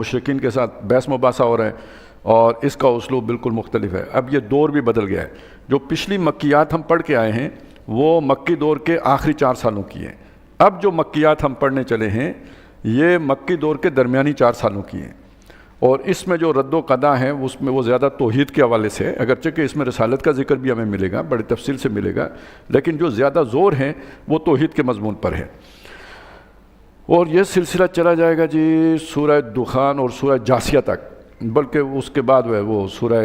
مشرکین کے ساتھ بحث مباحثہ ہو رہا ہے اور اس کا اسلوب بالکل مختلف ہے. اب یہ دور بھی بدل گیا ہے. جو پچھلی مکیات ہم پڑھ کے آئے ہیں وہ مکی دور کے آخری 4 سالوں کی ہیں. اب جو مکیات ہم پڑھنے چلے ہیں یہ مکی دور کے درمیانی 4 سالوں کی ہیں، اور اس میں جو رد و قضا ہے اس میں وہ زیادہ توحید کے حوالے سے ہے، اگرچہ کہ اس میں رسالت کا ذکر بھی ہمیں ملے گا، بڑی تفصیل سے ملے گا، لیکن جو زیادہ زور ہے وہ توحید کے مضمون پر ہے. اور یہ سلسلہ چلا جائے گا جی سورہ دخان اور سورہ جاسیہ تک، بلکہ اس کے بعد وہ سورہ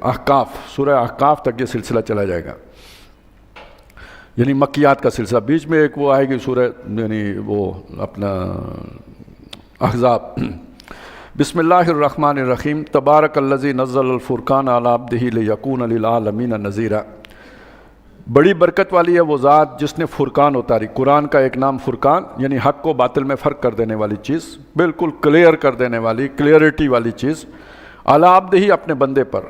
احقاف، سورہ احقاف تک یہ سلسلہ چلا جائے گا، یعنی مکیات کا سلسلہ. بیچ میں ایک وہ آئے گی سورہ یعنی وہ اپنا احزاب. بسم اللہ الرحمن الرحیم. تبارک الذی نزل الفرقان علی عبدہ لیکون للعالمین نذیرا. بڑی برکت والی ہے وہ ذات جس نے فرقان اتاری. قرآن کا ایک نام فرقان یعنی حق و باطل میں فرق کر دینے والی چیز، بالکل کلیئر کر دینے والی، کلیئرٹی والی چیز. علی عبدہ اپنے بندے پر،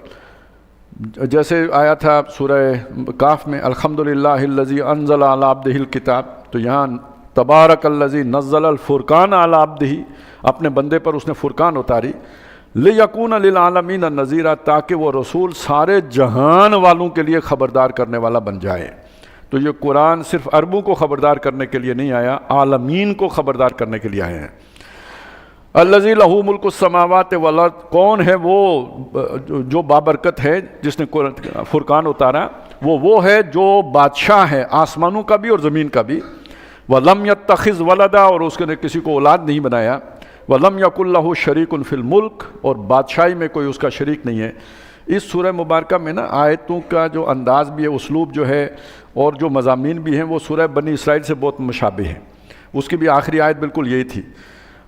جیسے آیا تھا سورہ کاف میں الحمدللہ الذی انزل علی عبدہ الکتاب، تو یہاں تبارک الذی نزل الفرقان علی عبدہ، اپنے بندے پر اس نے فرقان اتاری. لیکون للعالمین نذیرا، تاکہ وہ رسول سارے جہان والوں کے لیے خبردار کرنے والا بن جائے. تو یہ قرآن صرف عربوں کو خبردار کرنے کے لیے نہیں آیا، عالمین کو خبردار کرنے کے لیے آئے ہیں. الذی لہ ملک السماوات والارض، کون ہے وہ جو بابرکت ہے جس نے فرقان اتارا؟ وہ ہے جو بادشاہ ہے آسمانوں کا بھی اور زمین کا بھی. وَلَمْ يَتَّخِذْ وَلَدًا، اور اس نے کسی کو اولاد نہیں بنایا. وَلَمْ يَكُنْ لَهُ شَرِيكٌ فِي الْمُلْكِ، اور بادشاہی میں کوئی اس کا شریک نہیں ہے. اس سورہ مبارکہ میں آیتوں کا جو انداز بھی ہے، اسلوب جو ہے اور جو مضامین بھی ہیں وہ سورہ بنی اسرائیل سے بہت مشابہ ہیں. اس کی بھی آخری آیت بالکل یہی تھی،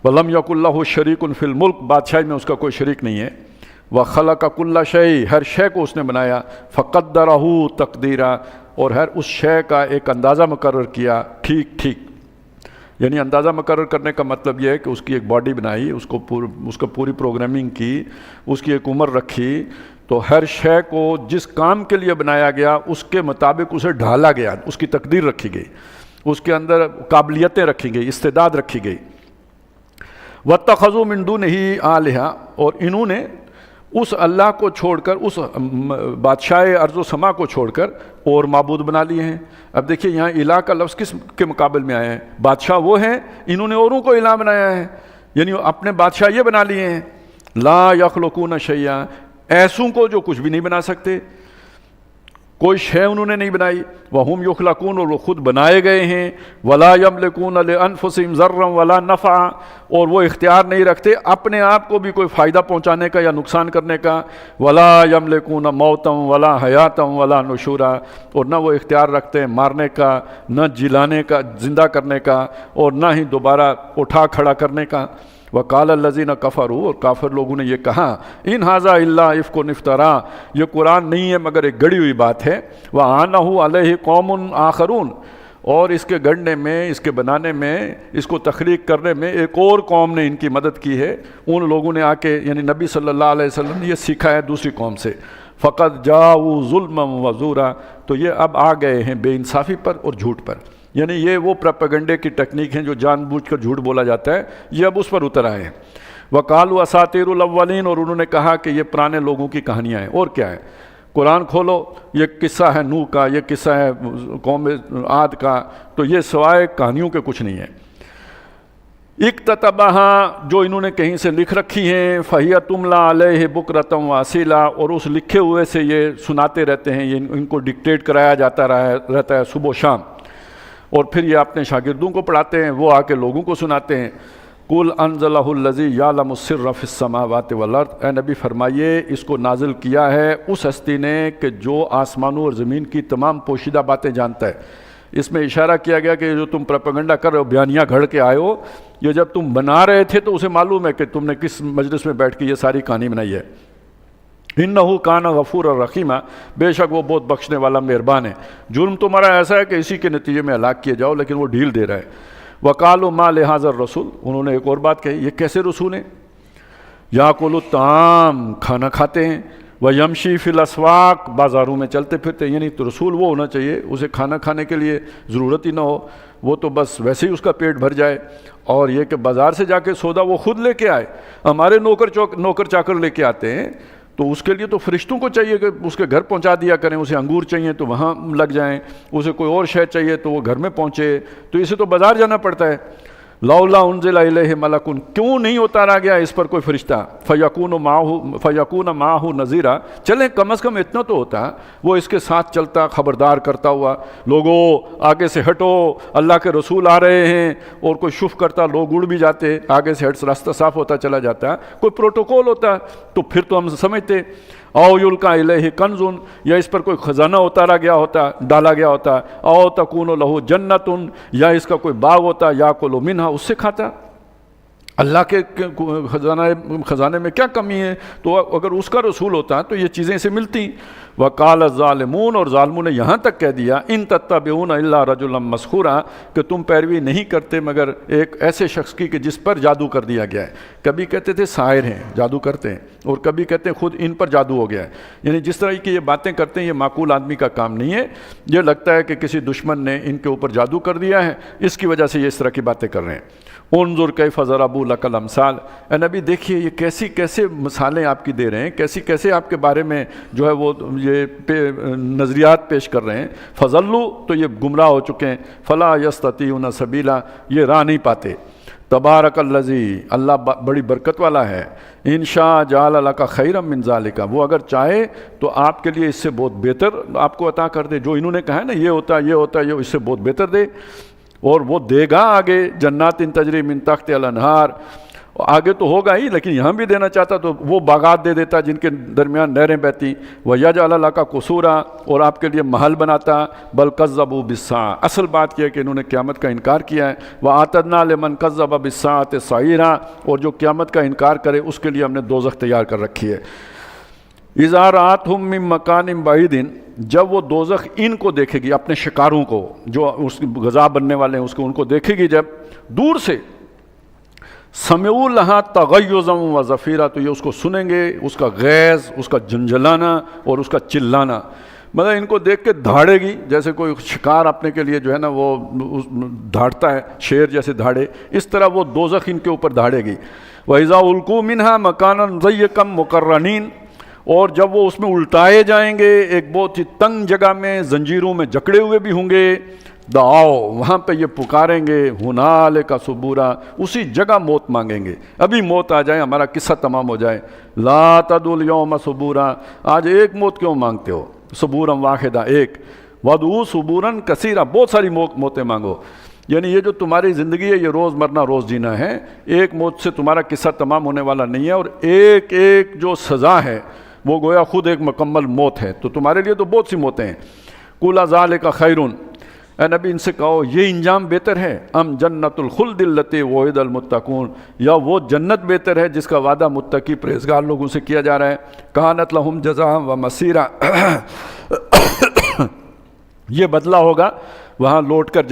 وَلَمْ يَكُنْ لَهُ شَرِيكٌ فِي الْمُلْكِ، بادشاہی میں اس کا کوئی شریک نہیں ہے. وَخَلَقَ كُلَّ شَيْءٍ، ہر شے کو اس نے بنایا. فَقَدَّرَهُ تَقْدِيرًا، اور ہر اس شے کا ایک اندازہ مقرر کیا ٹھیک ٹھیک. یعنی اندازہ مقرر کرنے کا مطلب یہ ہے کہ اس کی ایک باڈی بنائی، اس کو پوری پروگرامنگ کی، اس کی ایک عمر رکھی، تو ہر شے کو جس کام کے لیے بنایا گیا اس کے مطابق اسے ڈھالا گیا، اس کی تقدیر رکھی گئی، اس کے اندر قابلیتیں رکھی گئی، استعداد رکھی گئی. وَاتَّخَذُوا مِن دُونِهِ آلِهَةً، اور انہوں نے اس اللہ کو چھوڑ کر، اس بادشاہ ارض و سما کو چھوڑ کر اور معبود بنا لیے ہیں. اب دیکھیے یہاں الہ کا لفظ کس کے مقابل میں آیا ہے؟ بادشاہ وہ ہیں، انہوں نے اوروں کو الہ بنایا ہے، یعنی اپنے بادشاہ یہ بنا لیے ہیں. لا یخلقون شیئا، ایسوں کو جو کچھ بھی نہیں بنا سکتے، کوئی شے انہوں نے نہیں بنائی. وَهُمْ يُخْلَقُونَ، اور وہ خود بنائے گئے ہیں. وَلَا يَمْلِكُونَ لِأَنفُسِهِمْ ضَرًّا وَلَا نَفْعًا، اور وہ اختیار نہیں رکھتے اپنے آپ کو بھی کوئی فائدہ پہنچانے کا یا نقصان کرنے کا. وَلَا يَمْلِكُونَ مَوْتًا وَلَا حَيَاةً وَلَا نُشُورًا، اور نہ وہ اختیار رکھتے ہیں مارنے کا، نہ جلانے کا، زندہ کرنے کا، اور نہ ہی دوبارہ اٹھا کھڑا کرنے کا. وَقَالَ الَّذِينَ كَفَرُوا، اور کافر لوگوں نے یہ کہا، اِنْ هَذَا إِلَّا إِفْكٌ افْتَرَىٰ، یہ قرآن نہیں ہے مگر ایک گڑی ہوئی بات ہے. وَآنَهُ عَلَيْهِ قَوْمٌ آخَرُونَ، اور اس کے گڑنے میں، اس کے بنانے میں، اس کو تخلیق کرنے میں ایک اور قوم نے ان کی مدد کی ہے. ان لوگوں نے آ کے، یعنی نبی صلی اللہ علیہ وسلم نے یہ سیکھا ہے دوسری قوم سے. فَقَدْ جَاءُوا ظُلْمًا وَزُورًا، تو یہ اب آ گئے ہیں بے انصافی پر اور جھوٹ پر. یعنی یہ وہ پروپیگنڈے کی ٹیکنیک ہیں جو جان بوجھ کر جھوٹ بولا جاتا ہے، یہ اب اس پر اتر آئے ہیں. وَقَالُوا أَسَاطِيرُ الْأَوَّلِينَ، اور انہوں نے کہا کہ یہ پرانے لوگوں کی کہانیاں ہیں. اور کیا ہے؟ قرآن کھولو، یہ قصہ ہے نوح کا، یہ قصہ ہے قوم عاد کا، تو یہ سوائے کہانیوں کے کچھ نہیں ہے. اکتتبہا، جو انہوں نے کہیں سے لکھ رکھی ہیں. فَهِيَ تُمْلَىٰ عَلَيْهِ بُكْرَةً وَأَصِيلًا، اور اس لکھے ہوئے سے یہ سناتے رہتے ہیں، یہ ان کو ڈکٹیٹ کرایا جاتا رہتا ہے صبح و شام، اور پھر یہ اپنے شاگردوں کو پڑھاتے ہیں، وہ آ کے لوگوں کو سناتے ہیں. قُلْ أَنزَلَهُ الَّذِي يَعْلَمُ السِّرَّ فِي السَّمَاوَاتِ وَالْأَرْضِ، اے نبی فرمائیے اس کو نازل کیا ہے اس ہستی نے کہ جو آسمانوں اور زمین کی تمام پوشیدہ باتیں جانتا ہے. اس میں اشارہ کیا گیا کہ جو تم پروپیگنڈا کر رہے ہو، بیانیاں گھڑ کے آئے ہو، یہ جب تم بنا رہے تھے تو اسے معلوم ہے کہ تم نے کس مجلس میں بیٹھ کے یہ ساری کہانی بنائی ہے. انہو کان غفور الرحیم، بے شک وہ بہت بخشنے والا مہربان ہے. جرم تمہارا ایسا ہے کہ اسی کے نتیجے میں ہلاک کیے جاؤ، لیکن وہ ڈھیل دے رہا ہے. وقالوا ما لهذا الرسول، انہوں نے ایک اور بات کہی، یہ کیسے رسول ہیں؟ یاکل الطعام، کھانا کھاتے ہیں. ویمشی فی الاسواق، بازاروں میں چلتے پھرتے ہیں. یعنی تو رسول وہ ہونا چاہیے اسے کھانا کھانے کے لیے ضرورت ہی نہ ہو، وہ تو بس ویسے ہی اس کا پیٹ بھر جائے. اور یہ کہ بازار سے جا کے سودا وہ خود لے کے آئے. ہمارے نوکر چاکر لے کے آتے ہیں تو اس کے لیے تو فرشتوں کو چاہیے کہ اس کے گھر پہنچا دیا کریں. اسے انگور چاہیے تو وہاں لگ جائیں, اسے کوئی اور شے چاہیے تو وہ گھر میں پہنچے, تو اسے تو بازار جانا پڑتا ہے. لولا انزل الیہ ملک, کیوں نہیں اتارا گیا اس پر کوئی فرشتہ, فیکون معہ نذیرا, چلیں کم از کم اتنا تو ہوتا, وہ اس کے ساتھ چلتا خبردار کرتا ہوا, لوگوں آگے سے ہٹو اللہ کے رسول آ رہے ہیں, اور کوئی شف کرتا, لوگ اڑ بھی جاتے, آگے سے ہٹ راستہ صاف ہوتا چلا جاتا, کوئی پروٹوکول ہوتا تو پھر تو ہم سمجھتے. او یلقا الیہ کنز, یا اس پر کوئی خزانہ اتارا گیا ہوتا, ڈالا گیا ہوتا. او تکون لہ جنت, یا اس کا کوئی باغ ہوتا, یا کلو منہا, اس سے کھاتا. اللہ کے خزانے میں کیا کمی ہے؟ تو اگر اس کا رسول ہوتا تو یہ چیزیں اسے ملتی. وقال الظالمون, اور ظالموں نے یہاں تک کہہ دیا, ان تتبعون الا رجلا مسحورا, کہ تم پیروی نہیں کرتے مگر ایک ایسے شخص کی کہ جس پر جادو کر دیا گیا ہے. کبھی کہتے تھے ساحر ہیں جادو کرتے ہیں, اور کبھی کہتے ہیں خود ان پر جادو ہو گیا ہے. یعنی جس طرح کی یہ باتیں کرتے ہیں یہ معقول آدمی کا کام نہیں ہے. یہ لگتا ہے کہ کسی دشمن نے ان کے اوپر جادو کر دیا ہے, اس کی وجہ سے یہ اس طرح کی باتیں کر رہے ہیں. انظر کیف ضربوا لک الامثال, اے نبی دیکھیے یہ کیسے مثالیں آپ کی دے رہے ہیں, کیسے آپ کے بارے میں جو ہے وہ یہ نظریات پیش کر رہے ہیں. فضلوا, تو یہ گمراہ ہو چکے ہیں. فلا یستطیعون سبیلا, یہ راہ نہیں پاتے. تبارک الذی, اللہ بڑی برکت والا ہے. ان شاء جعل لک خیرا من ذالک, وہ اگر چاہے تو آپ کے لیے اس سے بہت بہتر آپ کو عطا کر دے. جو انہوں نے کہا ہے نا یہ ہوتا یہ اس سے بہت بہتر دے, اور وہ دے گا آگے. جنات تجری من تحت الانہار, آگے تو ہوگا ہی, لیکن یہاں بھی دینا چاہتا تو وہ باغات دے دیتا جن کے درمیان نہریں بہتی. وَيَجْعَلَ لَكَ قُصُورًا, اور آپ کے لیے محل بناتا. بل كَذَّبُوا بِالسَّاعَةِ, اصل بات یہ ہے کہ انہوں نے قیامت کا انکار کیا ہے. وَأَعْتَدْنَا لِمَنْ كَذَّبَ بِالسَّاعَةِ سَعِيرًا, اور جو قیامت کا انکار کرے اس کے لیے ہم نے دوزخ تیار کر رکھی ہے. اِذَا رَأَتْهُم مِّن مَّكَانٍ بَعِيدٍ, جب وہ دوزخ ان کو دیکھے گی, اپنے شکاروں کو, جو اس غذا بننے والے ہیں ان کو دیکھے گی جب دور سے. سمعوا لہا تغیظا و زفیرا, تو یہ اس کو سنیں گے, اس کا غیظ, اس کا جھنجھلانا اور اس کا چلانا. مطلب ان کو دیکھ کے دھاڑے گی, جیسے کوئی شکار اپنے کے لیے جو ہے نا وہ دھاڑتا ہے, شیر جیسے دھاڑے, اس طرح وہ دوزخ ان کے اوپر دھاڑے گی. وَإِذَا أُلْقُوا مِنْهَا مَكَانًا ضَيِّقًا مُقَرَّنِينَ, اور جب وہ اس میں الٹائے جائیں گے ایک بہت ہی تنگ جگہ میں, زنجیروں میں جکڑے ہوئے بھی ہوں گے. دعاؤ, وہاں پہ یہ پکاریں گے, ہنالک ثبورا, اسی جگہ موت مانگیں گے, ابھی موت آ جائے, ہمارا قصہ تمام ہو جائے. لا تدعوا اليوم ثبورا, آج ایک موت کیوں مانگتے ہو؟ ثبورا واحدہ, ایک. وادعوا ثبورا کثیرا, بہت ساری موتیں مانگو. یعنی یہ جو تمہاری زندگی ہے یہ روز مرنا روز جینا ہے, ایک موت سے تمہارا قصہ تمام ہونے والا نہیں ہے. اور ایک ایک جو سزا ہے وہ گویا خود ایک مکمل موت ہے, تو تمہارے لیے تو بہت سی موتیں ہیں. قُلْ ذَلِكَ خَيْرٌ, اے نبی ان سے کہو یہ انجام بہتر ہے. ام جنت الخلد التی وعد المتقون, یا وہ جنت بہتر ہے جس کا وعدہ متقی پرہیزگار لوگوں سے کیا جا رہا ہے. کانت لہم جزاء و مسیرا, یہ بدلہ ہوگا وہاں لوٹ کر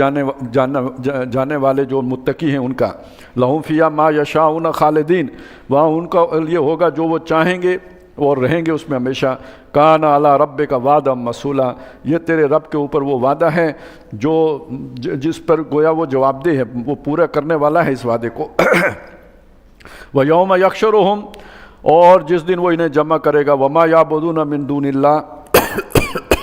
جانے والے جو متقی ہیں ان کا. لہم فیہا ما یشاؤون خالدین, وہاں ان کا یہ ہوگا جو وہ چاہیں گے اور رہیں گے اس میں ہمیشہ. کان علی ربک وعدا مسئولا, یہ تیرے رب کے اوپر وہ وعدہ ہے جو جس پر گویا وہ جواب دہ ہے, وہ پورا کرنے والا ہے اس وعدے کو. ویوم یحشرہم, اور جس دن وہ انہیں جمع کرے گا. وما یعبدون من دون اللہ,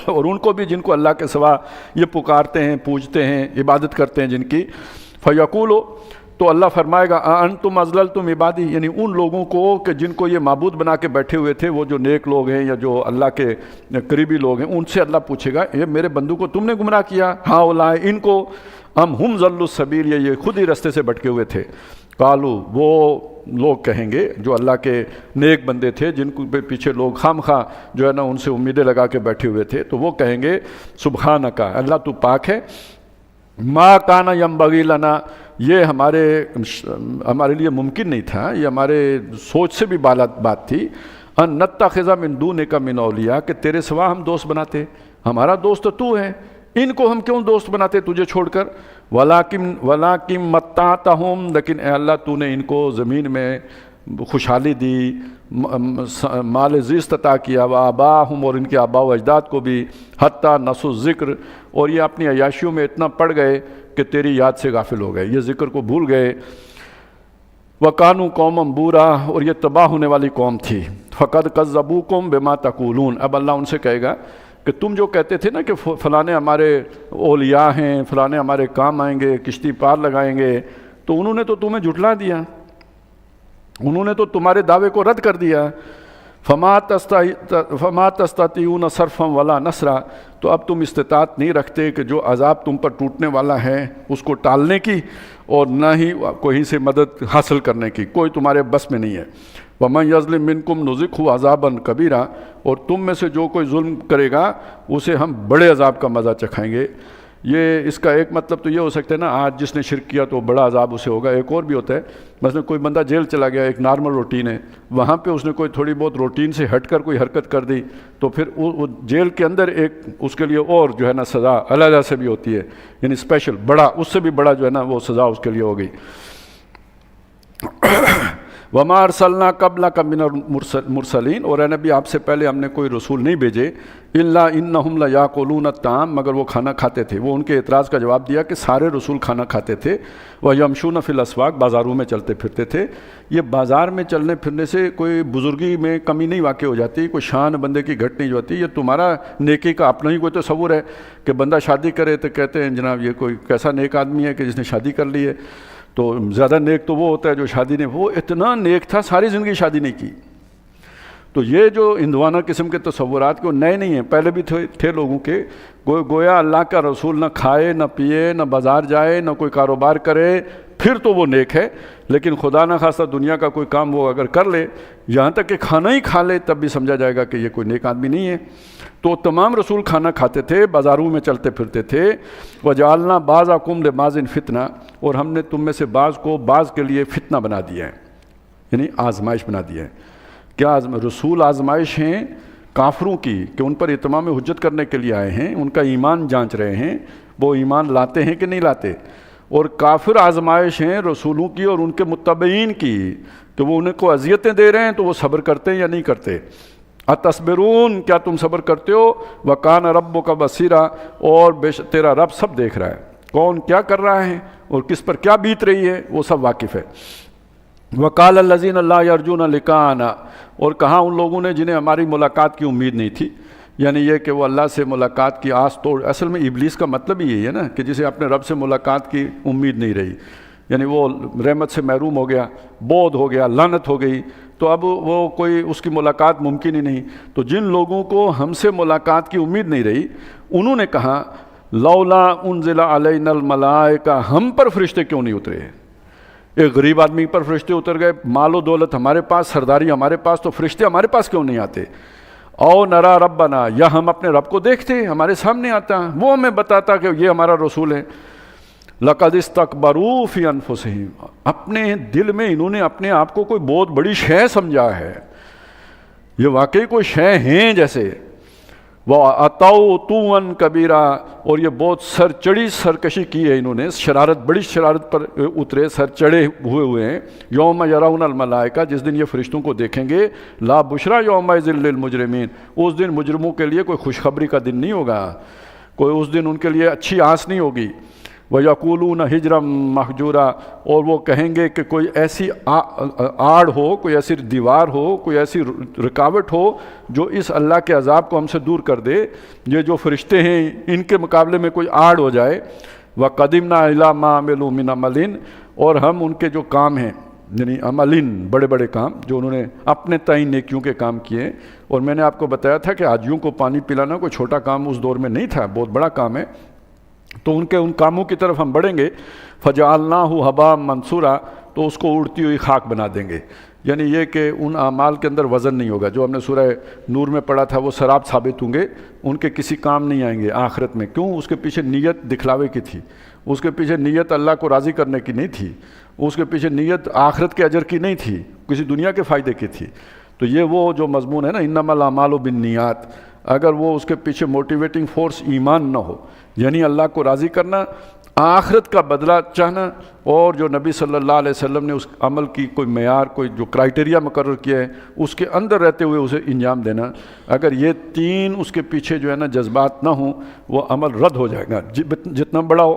اور ان کو بھی جن کو اللہ کے سوا یہ پکارتے ہیں, پوجتے ہیں, عبادت کرتے ہیں جن کی. فیقولو, تو اللہ فرمائے گا انتم اضللتم عبادی, یعنی ان لوگوں کو کہ جن کو یہ معبود بنا کے بیٹھے ہوئے تھے, وہ جو نیک لوگ ہیں یا جو اللہ کے قریبی لوگ ہیں, ان سے اللہ پوچھے گا یہ میرے بندوں کو تم نے گمراہ کیا. ہاں اولائے, ان کو. ام ہم ضلوا السبیل, یہ خود ہی رستے سے بھٹکے ہوئے تھے. قالو, وہ لوگ کہیں گے جو اللہ کے نیک بندے تھے, جن کو پیچھے لوگ خام خواہ جو ہے نا ان سے امیدیں لگا کے بیٹھے ہوئے تھے, تو وہ کہیں گے سبحانک, اللہ تو پاک ہے. ما کان ینبغی لنا, یہ ہمارے لیے ممکن نہیں تھا, یہ ہمارے سوچ سے بھی بالا بات تھی. ان نتخذ من دونک من اولیاء, کہ تیرے سوا ہم دوست بناتے, ہمارا دوست تو ہے, ان کو ہم کیوں دوست بناتے تجھے چھوڑ کر. ولاکن متعتہم, لیکن اے اللہ تو نے ان کو زمین میں خوشحالی دی, مال زیست عطا کیا. وآباہم, اور ان کے آبا و اجداد کو بھی. حتیٰ نسوا الذکر, اور یہ اپنی عیاشیوں میں اتنا پڑ گئے کہ تیری یاد سے غافل ہو گئے، یہ ذکر کو بھول گئے۔ وَقَانُوا قَوْمًا بُورًا، اور یہ تباہ ہونے والی قوم تھی۔ فَقَدْ كَذَّبُوكُمْ بِمَا تَقُولُونَ، اب اللہ ان سے کہے گا کہ تم جو کہتے تھے نا کہ فلانے ہمارے اولیاء ہیں، فلانے ہمارے کام آئیں گے، کشتی پار لگائیں گے، تو انہوں نے تو تمہیں جھٹلا دیا، انہوں نے تو تمہارے دعوے کو رد کر دیا۔ فَمَا تَسْتَطِيعُونَ صَرْفًا وَلَا نَصْرًا، تو اب تم استطاعت نہیں رکھتے کہ جو عذاب تم پر ٹوٹنے والا ہے اس کو ٹالنے کی، اور نہ ہی کوئی سے مدد حاصل کرنے کی، کوئی تمہارے بس میں نہیں ہے۔ وَمَنْ يَظْلِم مِّنْكُمْ نُذِقْهُ عَذَابًا كَبِيرًا، اور تم میں سے جو کوئی ظلم کرے گا اسے ہم بڑے عذاب کا مزہ چکھائیں گے۔ یہ اس کا ایک مطلب تو یہ ہو سکتا ہے نا، آج جس نے شرک کیا تو بڑا عذاب اسے ہوگا۔ ایک اور بھی ہوتا ہے، مثلا کوئی بندہ جیل چلا گیا، ایک نارمل روٹین ہے، وہاں پہ اس نے کوئی تھوڑی بہت روٹین سے ہٹ کر کوئی حرکت کر دی، تو پھر وہ جیل کے اندر ایک اس کے لیے اور جو ہے نا سزا علیحدہ سے بھی ہوتی ہے، یعنی اسپیشل بڑا، اس سے بھی بڑا جو ہے نا وہ سزا اس کے لیے ہوگی۔ وَمَا أَرْسَلْنَا قَبْلَكَ مِنَ الْمُرْسَلِينَ، اور اے نبی آپ سے پہلے ہم نے کوئی رسول نہیں بھیجے، إِلَّا إِنَّهُمْ لَيَأْكُلُونَ الطَّعَامَ، مگر وہ کھانا کھاتے تھے۔ وہ ان کے اعتراض کا جواب دیا کہ سارے رسول کھانا کھاتے تھے۔ وَيَمْشُونَ فِي الْأَسْوَاقِ، بازاروں میں چلتے پھرتے تھے۔ یہ بازار میں چلنے پھرنے سے کوئی بزرگی میں کمی نہیں واقع ہو جاتی، کوئی شان بندے کی گھٹ نہیں ہوتی، یہ تمہارا نیکی کا اپنا ہی کوئی تصور ہے کہ بندہ شادی کرے تو کہتے ہیں جناب یہ کوئی کیسا نیک آدمی ہے کہ جس نے شادی کر لی ہے۔ تو زیادہ نیک تو وہ ہوتا ہے جو شادی نہیں، وہ اتنا نیک تھا ساری زندگی شادی نہیں کی۔ تو یہ جو ہندوانہ قسم کے تصورات کے وہ نئے نہیں ہیں، پہلے بھی تھے لوگوں کے، گویا اللہ کا رسول نہ کھائے نہ پیے نہ بازار جائے نہ کوئی کاروبار کرے پھر تو وہ نیک ہے، لیکن خدا نہ خواستہ دنیا کا کوئی کام وہ اگر کر لے، یہاں تک کہ کھانا ہی کھا لے، تب بھی سمجھا جائے گا کہ یہ کوئی نیک آدمی نہیں ہے۔ تو تمام رسول کھانا کھاتے تھے، بازاروں میں چلتے پھرتے تھے۔ وَجَعَلْنَا بَعْضَكُمْ لِبَعْضٍ فِتْنَةً، اور ہم نے تم میں سے بعض کو بعض کے لیے فتنہ بنا دیا ہے، یعنی آزمائش بنا دیا ہے۔ کیا رسول آزمائش ہیں کافروں کی کہ ان پر اتمام حجت کرنے کے لیے آئے ہیں، ان کا ایمان جانچ رہے ہیں، وہ ایمان لاتے ہیں کہ نہیں لاتے، اور کافر آزمائش ہیں رسولوں کی اور ان کے متبعین کی کہ وہ انہیں کو اذیتیں دے رہے ہیں تو وہ صبر کرتے ہیں یا نہیں کرتے۔ اتصبرون، کیا تم صبر کرتے ہو؟ وَكَانَ رَبُّكَ بَصِيرًا، اور تیرا رب سب دیکھ رہا ہے، کون کیا کر رہا ہے اور کس پر کیا بیت رہی ہے وہ سب واقف ہے۔ وَقَالَ الَّذِينَ لَا يَرْجُونَ لِقَاءَنَا، اور کہا ان لوگوں نے جنہیں ہماری ملاقات کی امید نہیں تھی، یعنی یہ کہ وہ اللہ سے ملاقات کی آس توڑ، اصل میں ابلیس کا مطلب ہی یہی ہے نا کہ جسے اپنے رب سے ملاقات کی امید نہیں رہی، یعنی وہ رحمت سے محروم ہو گیا، بود ہو گیا، لعنت ہو گئی، تو اب وہ کوئی اس کی ملاقات ممکن ہی نہیں۔ تو جن لوگوں کو ہم سے ملاقات کی امید نہیں رہی انہوں نے کہا لولا انزل علینا الملائکہ، ہم پر فرشتے کیوں نہیں اترے؟ ایک غریب آدمی پر فرشتے اتر گئے، مال و دولت ہمارے پاس، سرداری ہمارے پاس، تو فرشتے ہمارے پاس کیوں نہیں آتے؟ او نرا ربنا، یا ہم اپنے رب کو دیکھتے، ہمارے سامنے آتا، وہ ہمیں بتاتا کہ یہ ہمارا رسول ہے۔ لقد استکبروا فی انفسہم، اپنے دل میں انہوں نے اپنے آپ کو کوئی بہت بڑی شے سمجھا ہے، یہ واقعی کوئی شے ہیں جیسے۔ وَأَتَوْا عُتُوًّا كَبِيرًا، اور یہ بہت سر چڑی سرکشی کی ہے انہوں نے، شرارت، بڑی شرارت پر اترے، سر چڑھے ہوئے ہیں۔ یوم یرون الملائکہ، جس دن یہ فرشتوں کو دیکھیں گے، لا بشرا یومئذ للمجرمین، اس دن مجرموں کے لیے کوئی خوشخبری کا دن نہیں ہوگا، کوئی اس دن ان کے لیے اچھی آس نہیں ہوگی۔ وَيَقُولُونَ حِجْرًا مَحْجُورًا، اور وہ کہیں گے کہ کوئی ایسی آڑ ہو، کوئی ایسی دیوار ہو، کوئی ایسی رکاوٹ ہو جو اس اللہ کے عذاب کو ہم سے دور کر دے، یہ جو فرشتے ہیں ان کے مقابلے میں کوئی آڑ ہو جائے۔ وَقَدِمْنَا إِلَىٰ مَا عَمِلُوا مِنْ عَمَلٍ، اور ہم ان کے جو کام ہیں، یعنی عملٍ، بڑے بڑے کام جو انہوں نے اپنے تئیں نیکیوں کے کام کیے، اور میں نے آپ کو بتایا تھا کہ حاجیوں کو پانی پلانا کوئی چھوٹا کام اس دور میں نہیں تھا، بہت بڑا کام ہے، تو ان کے ان کاموں کی طرف ہم بڑھیں گے۔ فَجَعَلْنَاهُ هَبَاءً مَنْثُورًا، تو اس کو اڑتی ہوئی خاک بنا دیں گے، یعنی یہ کہ ان اعمال کے اندر وزن نہیں ہوگا، جو ہم نے سورہ نور میں پڑھا تھا وہ سراب ثابت ہوں گے، ان کے کسی کام نہیں آئیں گے آخرت میں۔ کیوں؟ اس کے پیچھے نیت دکھلاوے کی تھی، اس کے پیچھے نیت اللہ کو راضی کرنے کی نہیں تھی، اس کے پیچھے نیت آخرت کے اجر کی نہیں تھی، کسی دنیا کے فائدے کی تھی۔ تو یہ وہ جو مضمون ہے نا انما الاعمال بالنیات، اگر وہ اس کے پیچھے موٹیویٹنگ فورس ایمان نہ ہو، یعنی اللہ کو راضی کرنا، آخرت کا بدلہ چاہنا، اور جو نبی صلی اللہ علیہ وسلم نے اس عمل کی کوئی معیار، کوئی جو کرائٹیریا مقرر کیا ہے اس کے اندر رہتے ہوئے اسے انجام دینا، اگر یہ تین اس کے پیچھے جو ہے نا جذبات نہ ہوں، وہ عمل رد ہو جائے گا جتنا بڑا ہو۔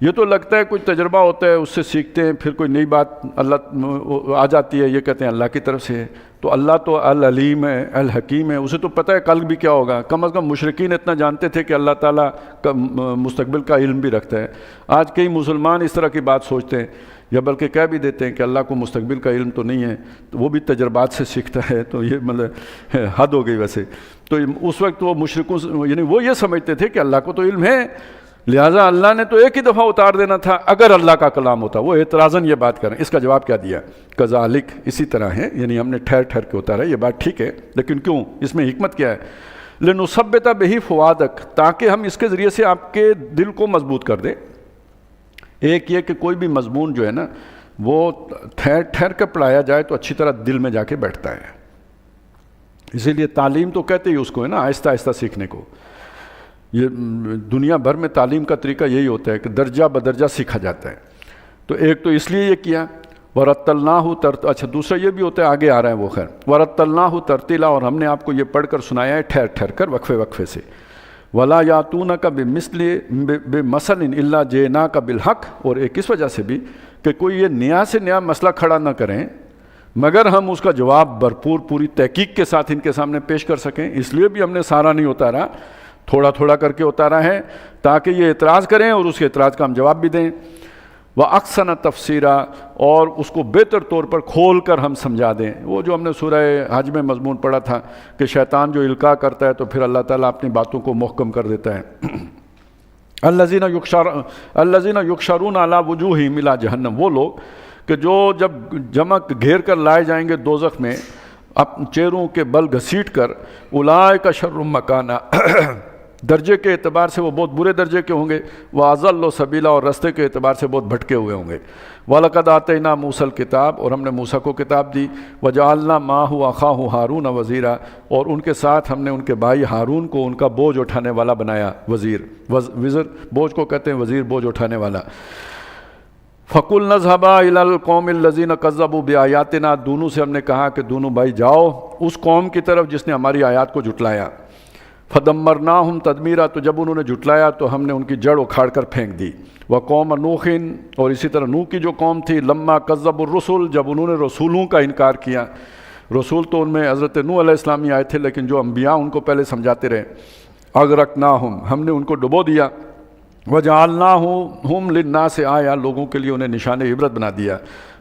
یہ تو لگتا ہے کوئی تجربہ ہوتا ہے اس سے سیکھتے ہیں، پھر کوئی نئی بات اللہ آ جاتی ہے، یہ کہتے ہیں اللہ کی طرف سے ہے۔ تو اللہ تو العلیم ہے، الحکیم ہے، اسے تو پتہ ہے کل بھی کیا ہوگا۔ کم از کم مشرکین اتنا جانتے تھے کہ اللہ تعالیٰ کا مستقبل کا علم بھی رکھتا ہے۔ آج کئی مسلمان اس طرح کی بات سوچتے ہیں، یا بلکہ کہہ بھی دیتے ہیں کہ اللہ کو مستقبل کا علم تو نہیں ہے، تو وہ بھی تجربات سے سیکھتا ہے، تو یہ مطلب حد ہو گئی ویسے۔ تو اس وقت وہ مشرکوں یعنی وہ یہ سمجھتے تھے کہ اللہ کو تو علم ہے، لہٰذا اللہ نے تو ایک ہی دفعہ اتار دینا تھا اگر اللہ کا کلام ہوتا۔ وہ اعتراضاً یہ بات کریں، اس کا جواب کیا دیا؟ کذالک، اسی طرح ہے، یعنی ہم نے ٹھہر ٹھہر کے اتارا، یہ بات ٹھیک ہے، لیکن کیوں؟ اس میں حکمت کیا ہے؟ لنثبت بہ فؤادک، تاکہ ہم اس کے ذریعے سے آپ کے دل کو مضبوط کر دیں۔ ایک یہ کہ کوئی بھی مضمون جو ہے نا وہ ٹھہر ٹھہر کے پڑھایا جائے تو اچھی طرح دل میں جا کے بیٹھتا ہے، اسی لیے تعلیم تو کہتے ہی اس کو ہے نا، آہستہ آہستہ سیکھنے کو۔ یہ دنیا بھر میں تعلیم کا طریقہ یہی ہوتا ہے کہ درجہ بدرجہ سیکھا جاتا ہے۔ تو ایک تو اس لیے یہ کیا، وَرَتَّلْنَاهُ اچھا دوسرا یہ بھی ہوتا ہے، آگے آ رہا ہے وہ، خیر وَرَتَّلْنَاهُ تَرْتِيلًا، اور ہم نے آپ کو یہ پڑھ کر سنایا ہے ٹھہر ٹھہر کر، وقفے وقفے سے۔ وَلَا يَأْتُونَكَ بِمِثْلٍ إِلَّا جِئْنَاكَ بِالْحَقِّ، اور ایک اس وجہ سے بھی کہ کوئی یہ نیا سے نیا مسئلہ کھڑا نہ کریں مگر ہم اس کا جواب بھرپور پوری تحقیق کے ساتھ ان کے سامنے پیش کر سکیں۔ اس لیے بھی ہم نے سارا نہیں اتارا، تھوڑا تھوڑا کر کے اتارا ہے تاکہ یہ اعتراض کریں اور اس کے اعتراض کا ہم جواب بھی دیں۔ وَأَحْسَنَ تَفْسِيرًا، اور اس کو بہتر طور پر کھول کر ہم سمجھا دیں۔ وہ جو ہم نے سورہ حج میں مضمون پڑھا تھا کہ شیطان جو القاء کرتا ہے تو پھر اللہ تعالیٰ اپنی باتوں کو محکم کر دیتا ہے۔ الذین یحشرون علی وجوہہم الی جہنم، وہ لوگ کہ جو جب جمع گھیر کر لائے جائیں گے دوزخ میں اپنے چہروں کے بل گھسیٹ کر، اولئک شر مکانا، درجے کے اعتبار سے وہ بہت برے درجے کے ہوں گے، وَأَضَلُّ سَبِيلًا، اور رستے کے اعتبار سے بہت بھٹکے ہوئے ہوں گے۔ وَلَقَدْ آتَيْنَا مُوسَى الْكِتَابَ، اور ہم نے موسیٰ کو کتاب دی، وَجَعَلْنَا مَعَهُ أَخَاهُ هَارُونَ وَزِيرًا، اور ان کے ساتھ ہم نے ان کے بھائی ہارون کو ان کا بوجھ اٹھانے والا بنایا، وزیر، وزر بوجھ کو کہتے ہیں، وزیر بوجھ اٹھانے والا۔ فَقُلْنَا اذْهَبَا إِلَى الْقَوْمِ الَّذِينَ كَذَّبُوا بِآيَاتِنَا، دونوں سے ہم نے کہا کہ دونوں بھائی جاؤ اس قوم کی طرف جس نے ہماری آیات کو جھٹلایا۔ فَدَمَّرْنَاهُمْ تَدْمِيرًا، تو جب انہوں نے جھٹلایا تو ہم نے ان کی جڑ اکھاڑ کر پھینک دی۔ وَقَوْمَ نُوحٍ، اور اسی طرح نوح کی جو قوم تھی، لَمَّا كَذَّبُوا الرُّسُلَ، جب انہوں نے رسولوں کا انکار کیا۔ رسول تو ان میں حضرت نوح علیہ السلام ہی آئے تھے، لیکن جو انبیاء ان کو پہلے سمجھاتے رہے۔ اغرقناہم، ہم نے ان کو ڈبو دیا۔ وجعلناہم للناس آیا، لوگوں کے لیے انہیں نشان عبرت بنا دیا۔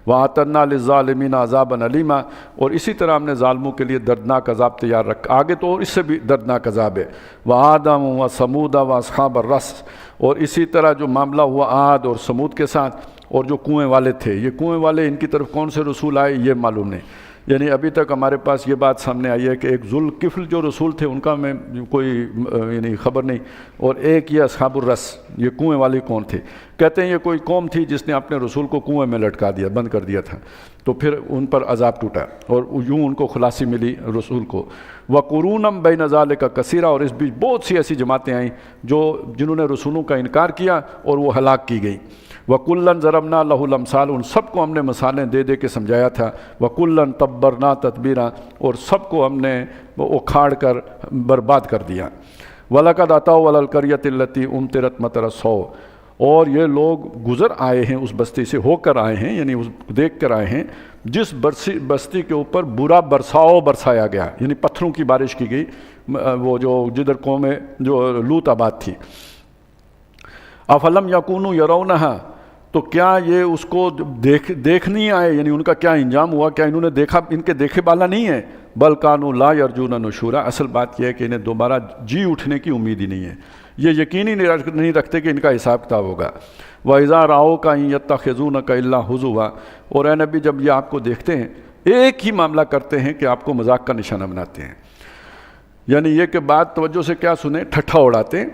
وَأَعْتَدْنَا لِلظَّالِمِينَ عَذَابًا أَلِيمًا، اور اسی طرح ہم نے ظالموں کے لیے دردناک عذاب تیار رکھا، آگے تو اس سے بھی دردناک عذاب ہے۔ وَعَادًا وَثَمُودَ وَأَصْحَابَ الرَّسِّ، اور اسی طرح جو معاملہ ہوا عاد اور سمود کے ساتھ، اور جو کنویں والے تھے، یہ کنویں والے ان کی طرف کون سے رسول آئے یہ معلوم نہیں، یعنی ابھی تک ہمارے پاس یہ بات سامنے آئی ہے کہ ایک ذوالکفل جو رسول تھے ان کا میں کوئی یعنی خبر نہیں، اور ایک یہ اصحاب الرس، یہ کنویں والے کون تھے؟ کہتے ہیں یہ کوئی قوم تھی جس نے اپنے رسول کو کنویں میں لٹکا دیا، بند کر دیا تھا، تو پھر ان پر عذاب ٹوٹا اور یوں ان کو خلاصی ملی رسول کو۔ وَقُرُونًا بَيْنَ ذَلِكَ كَثِيرًا، اور اس بیچ بہت سی ایسی جماعتیں آئیں جنہوں نے رسولوں کا انکار کیا اور وہ ہلاک کی گئیں۔ وَكُلًّا ضَرَبْنَا لَهُ الْأَمْثَالَ، ان سب کو ہم نے مثالیں دے دے کے سمجھایا تھا۔ وَكُلًّا تَبَّرْنَا تَتْبِيرًا، اور سب کو ہم نے اکھاڑ کر برباد کر دیا۔ وَلَقَدْ أَتَوْا عَلَى الْقَرْيَةِ الَّتِي أُمْطِرَتْ مَطَرَ السَّوْءِ، اور یہ لوگ گزر آئے ہیں اس بستی سے، ہو کر آئے ہیں، یعنی اس دیکھ کر آئے ہیں جس بستی کے اوپر برا برساؤ برسایا گیا، یعنی پتھروں کی بارش کی گئی، وہ جو جدھر قوم جو لوط آباد تھی۔ أَفَلَمْ يَكُونُوا يَرَوْنَهَا، تو کیا یہ اس کو دیکھ نہیں آئے، یعنی ان کا کیا انجام ہوا، کیا انہوں نے دیکھا، ان کے دیکھے بالا نہیں ہے؟ بل کانوا لا یرجون نشورا، اصل بات یہ ہے کہ انہیں دوبارہ جی اٹھنے کی امید ہی نہیں ہے، یہ یقین ہی نہیں رکھتے کہ ان کا حساب کتاب ہوگا۔ وَإِذَا رَأَوْكَ إِن يَتَّخِذُونَكَ إِلَّا هُزُوًا، اور اے نبی جب یہ آپ کو دیکھتے ہیں ایک ہی معاملہ کرتے ہیں کہ آپ کو مذاق کا نشانہ بناتے ہیں، یعنی یہ کہ بات توجہ سے کیا سنیں، ٹھٹھا اڑاتے ہیں،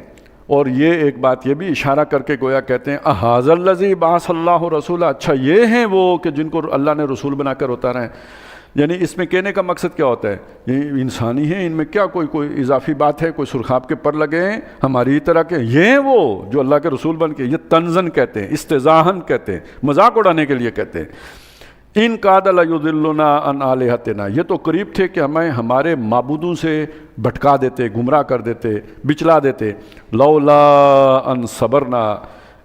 اور یہ ایک بات یہ بھی اشارہ کر کے گویا کہتے ہیں اَهَٰذَا الَّذِي بَعَثَ اللَّهُ رَسُولًا، اچھا یہ ہیں وہ کہ جن کو اللہ نے رسول بنا کر اتارا ہے۔ یعنی اس میں کہنے کا مقصد کیا ہوتا ہے، یہ انسانی ہیں، ان میں کیا کوئی اضافی بات ہے، کوئی سرخاب کے پر لگے ہیں ہماری طرح کے، یہ ہیں وہ جو اللہ کے رسول بن کے، یہ طنزاً کہتے ہیں، استہزاءً کہتے ہیں، مذاق اڑانے کے لیے کہتے ہیں۔ ان کاد لیضلنا عن آلہتنا، یہ تو قریب تھے کہ ہمیں ہمارے معبودوں سے بھٹکا دیتے، گمراہ کر دیتے، بچلا دیتے۔ لولا ان صبرنا،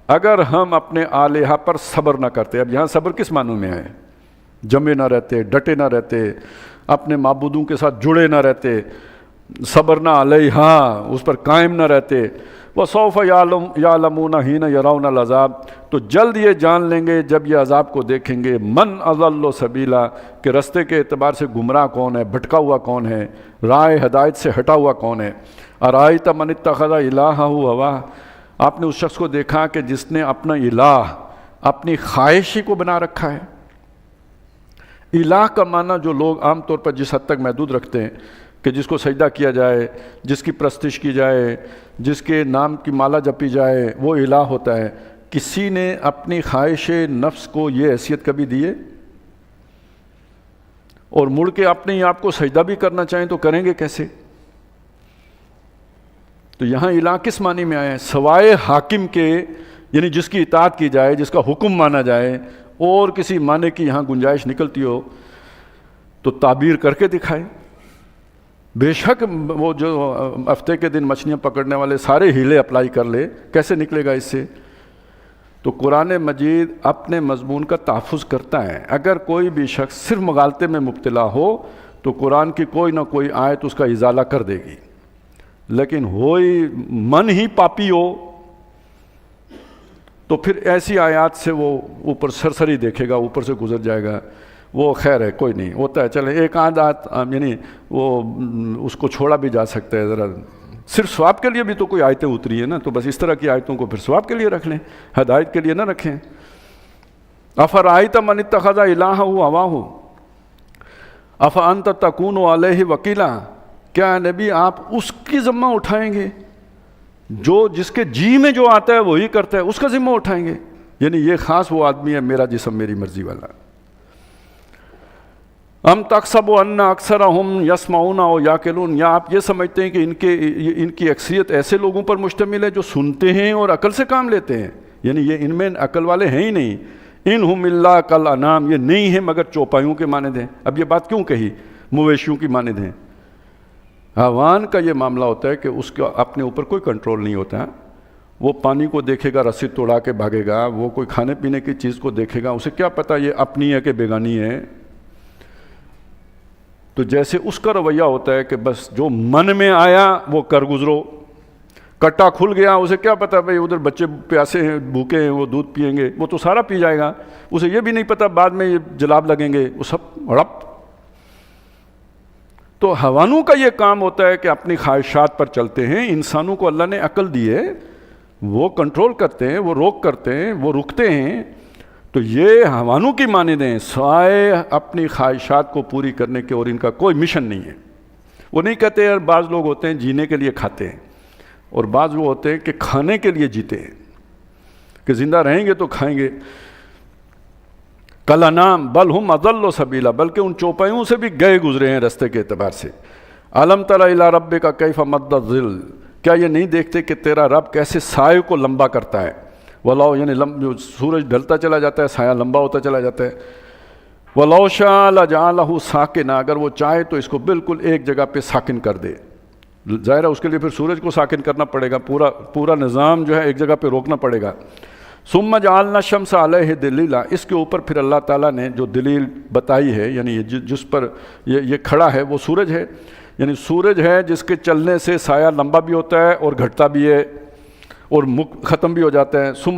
اگر ہم اپنے آلہہ پر صبر نہ کرتے. اب یہاں صبر کس معنوں میں ہے؟ جمے نہ رہتے، ڈٹے نہ رہتے، اپنے معبودوں کے ساتھ جڑے نہ رہتے، صبر نہ علیہا، اس پر قائم نہ رہتے. وَسَوْفَ يَعْلَمُونَ حِينَ يَرَوْنَ الْعَذَابَ، تو جلد یہ جان لیں گے جب یہ عذاب کو دیکھیں گے. من اضل سبیلا، کہ رستے کے اعتبار سے گمراہ کون ہے، بھٹکا ہوا کون ہے، راہ ہدایت سے ہٹا ہوا کون ہے. ارائیت من اتخذ الہہ ہواہ، آپ نے اس شخص کو دیکھا کہ جس نے اپنا الہ اپنی خواہشی کو بنا رکھا ہے. الہ کا معنی جو لوگ عام طور پر جس حد تک محدود رکھتے ہیں کہ جس کو سجدہ کیا جائے، جس کی پرستش کی جائے، جس کے نام کی مالا جپی جائے، وہ الہ ہوتا ہے. کسی نے اپنی خواہش نفس کو یہ حیثیت کبھی دیے؟ اور مڑ کے اپنے ہی آپ کو سجدہ بھی کرنا چاہیں تو کریں گے کیسے؟ تو یہاں الہ کس معنی میں آیا ہے؟ سوائے حاکم کے، یعنی جس کی اطاعت کی جائے، جس کا حکم مانا جائے، اور کسی معنی کی یہاں گنجائش نکلتی ہو تو تعبیر کر کے دکھائے. بے شک وہ جو ہفتے کے دن مچھلیاں پکڑنے والے سارے ہیلے اپلائی کر لے، کیسے نکلے گا اس سے؟ تو قرآن مجید اپنے مضمون کا تحفظ کرتا ہے. اگر کوئی بھی شخص صرف مغالطے میں مبتلا ہو تو قرآن کی کوئی نہ کوئی آیت اس کا ازالہ کر دے گی. لیکن ہوئی من ہی پاپی ہو تو پھر ایسی آیات سے وہ اوپر سرسری دیکھے گا، اوپر سے گزر جائے گا. وہ خیر ہے، کوئی نہیں ہوتا ہے، چلے ایک آدھ یعنی وہ اس کو چھوڑا بھی جا سکتا ہے. ذرا صرف ثواب کے لیے بھی تو کوئی آیتیں اتری ہیں نا، تو بس اس طرح کی آیتوں کو پھر ثواب کے لیے رکھ لیں، ہدایت کے لیے نہ رکھیں. افرأیت من اتخذ الہہ ہواہ افانت تکون علیہ وکیلا، کیا نبی آپ اس کی ذمہ اٹھائیں گے جو جس کے جی میں جو آتا ہے وہی کرتا ہے، اس کا ذمہ اٹھائیں گے؟ یعنی یہ خاص وہ آدمی ہے میرا جسم میری مرضی والا. ام تحسب ان اکثرہم یسمعون او یعقلون، یا آپ یہ سمجھتے ہیں کہ ان کی اکثریت ایسے لوگوں پر مشتمل ہے جو سنتے ہیں اور عقل سے کام لیتے ہیں؟ یعنی یہ ان میں عقل والے ہیں ہی نہیں. انہم الا کالانعام، یہ نہیں ہے مگر چوپایوں کے مانند ہیں. اب یہ بات کیوں کہی؟ مویشیوں کی مانند ہیں. حیوان کا یہ معاملہ ہوتا ہے کہ اس کا اپنے اوپر کوئی کنٹرول نہیں ہوتا. وہ پانی کو دیکھے گا رسی توڑا کے بھاگے گا، وہ کوئی کھانے پینے کی چیز کو دیکھے گا، اسے کیا پتہ یہ اپنی ہے کہ بیگانی ہے. تو جیسے اس کا رویہ ہوتا ہے کہ بس جو من میں آیا وہ کر گزرو. کٹا کھل گیا، اسے کیا پتہ بھئی ادھر بچے پیاسے ہیں، بھوکے ہیں، وہ دودھ پئیں گے، وہ تو سارا پی جائے گا. اسے یہ بھی نہیں پتہ بعد میں یہ جلاب لگیں گے، وہ سب ہڑپ. تو حیوانوں کا یہ کام ہوتا ہے کہ اپنی خواہشات پر چلتے ہیں. انسانوں کو اللہ نے عقل دی ہے، وہ کنٹرول کرتے ہیں، وہ روک کرتے ہیں، وہ رکتے ہیں. تو یہ حیوانوں کی مانند ہیں، سوائے اپنی خواہشات کو پوری کرنے کے اور ان کا کوئی مشن نہیں ہے. وہ نہیں کہتے یار، بعض لوگ ہوتے ہیں جینے کے لیے کھاتے ہیں اور بعض وہ ہوتے ہیں کہ کھانے کے لیے جیتے ہیں، کہ زندہ رہیں گے تو کھائیں گے. کالانعام بل ہم اضل سبیلا، بلکہ ان چوپایوں سے بھی گئے گزرے ہیں رستے کے اعتبار سے. الم تر الی ربک کیف مد الظل، کیا یہ نہیں دیکھتے کہ تیرا رب کیسے سائے کو لمبا کرتا ہے. ولاؤ یعنی جو سورج ڈھلتا چلا جاتا ہے سایہ لمبا ہوتا چلا جاتا ہے. ولو شاء لجعلہ ساکنا، اگر وہ چاہے تو اس کو بالکل ایک جگہ پہ ساکن کر دے. ظاہر ہے اس کے لیے پھر سورج کو ساکن کرنا پڑے گا، پورا نظام جو ہے ایک جگہ پہ روکنا پڑے گا. ثم جعلنا الشمس علیہ دلیلا، اس کے اوپر پھر اللہ تعالیٰ نے جو دلیل بتائی ہے، یعنی جس پر یہ کھڑا ہے وہ سورج ہے. یعنی سورج ہے جس کے چلنے سے سایہ لمبا بھی ہوتا ہے اور گھٹتا بھی ہے اور ختم بھی ہو جاتا ہے. ثم